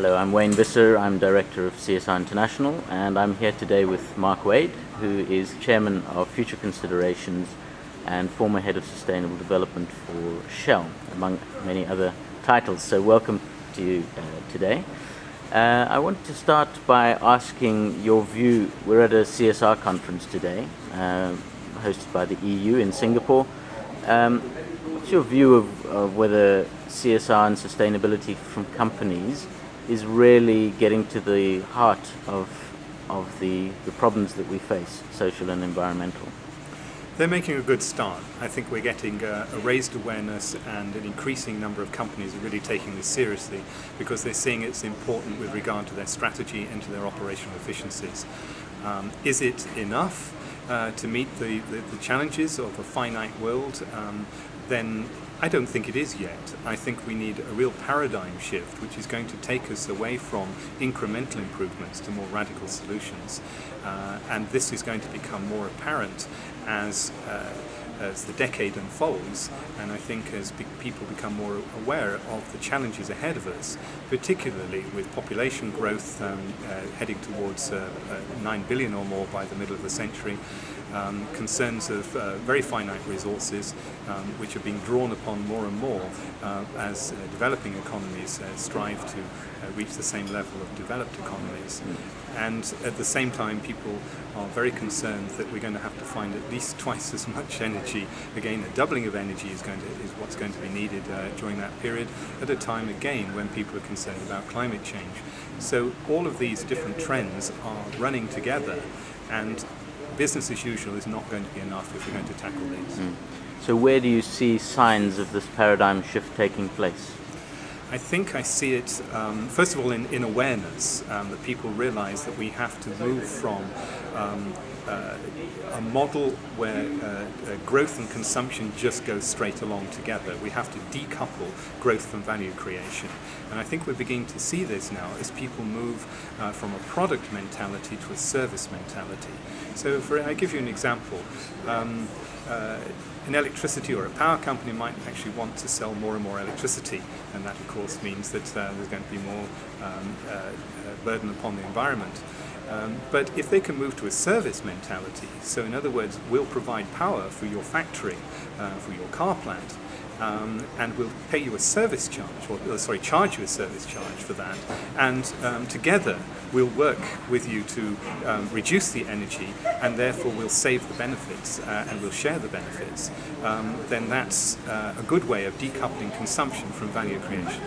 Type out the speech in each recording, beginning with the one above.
Hello, I'm Wayne Visser. I'm Director of CSR International, and I'm here today with Mark Wade, who is Chairman of Future Considerations and former Head of Sustainable Development for Shell, among many other titles. So welcome to you today. I want to start by asking your view. We're at a CSR conference today, hosted by the EU in Singapore. What's your view of whether CSR and sustainability from companies is really getting to the heart of the problems that we face, social and environmental? They're making a good start. I think we're getting a raised awareness, and an increasing number of companies are really taking this seriously because they're seeing it's important with regard to their strategy and to their operational efficiencies. Is it enough to meet the challenges of a finite world? Then I don't think it is yet. I think we need a real paradigm shift, which is going to take us away from incremental improvements to more radical solutions. And this is going to become more apparent as the decade unfolds, and I think as people become more aware of the challenges ahead of us, particularly with population growth heading towards 9 billion or more by the middle of the century, concerns of very finite resources which are being drawn upon more and more as developing economies strive to reach the same level of developed economies. And at the same time, people are very concerned that we're going to have to find at least twice as much energy. Again, a doubling of energy is what's going to be needed during that period, at a time again when people are concerned about climate change. So all of these different trends are running together, and business as usual is not going to be enough if we're going to tackle these. So where do you see signs of this paradigm shift taking place? I think I see it, first of all, in awareness, that people realize that we have to move from a model where growth and consumption just go straight along together. We have to decouple growth from value creation. And I think we're beginning to see this now as people move from a product mentality to a service mentality. So I give you an example. An electricity or a power company might actually want to sell more and more electricity, and that of course means that there's going to be more burden upon the environment. But if they can move to a service mentality, so in other words, we'll provide power for your factory, for your car plant, and we'll pay you a service charge, or charge you a service charge for that, and together we'll work with you to reduce the energy, and therefore we'll save the benefits and we'll share the benefits, then that's a good way of decoupling consumption from value creation.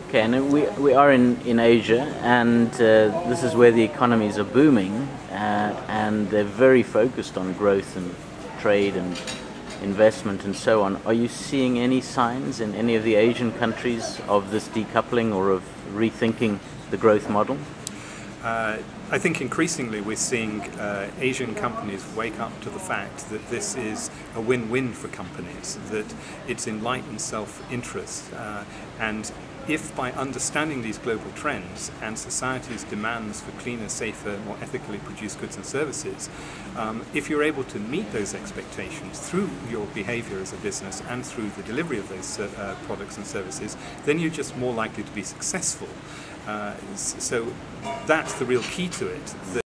Okay, and we are in Asia, and this is where the economies are booming, and they're very focused on growth and trade and investment and so on. Are you seeing any signs in any of the Asian countries of this decoupling or of rethinking the growth model? I think increasingly we're seeing Asian companies wake up to the fact that this is a win-win for companies, that it's enlightened self-interest, and if by understanding these global trends and society's demands for cleaner, safer, more ethically produced goods and services, if you're able to meet those expectations through your behavior as a business and through the delivery of those products and services, then you're just more likely to be successful. So that's the real key to it.